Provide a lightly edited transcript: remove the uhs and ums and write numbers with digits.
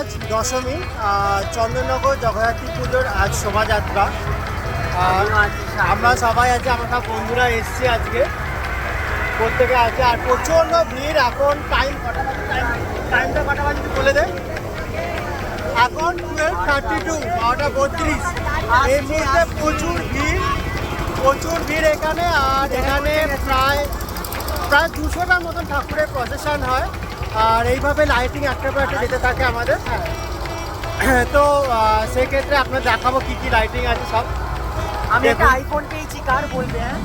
আজ দশমী, চন্দননগর জগদ্ধাত্রী পুজোর আজ শোভাযাত্রা। আমরা সবাই আছি, আমরা সব বন্ধুরা এসছি আজকে, প্রত্যেকে আছে। আর প্রচণ্ড ভিড়। এখন টাইম কটা বাজে? টাইমটা কটা বাজে বলে দেয়। এখন 12:32, 12:32। এই মুহূর্তে প্রচুর ভিড় এখানে। আর এখানে প্রায় 200টার মতন ঠাকুরের প্রসেশন হয়। আর এইভাবে লাইটিং একটা পর একটা যেতে থাকে আমাদের। তো সেক্ষেত্রে আপনার দেখাবো কি কি লাইটিং আছে সব। আমি একটা আইফোন পেয়েছি, কার বলবে? হ্যাঁ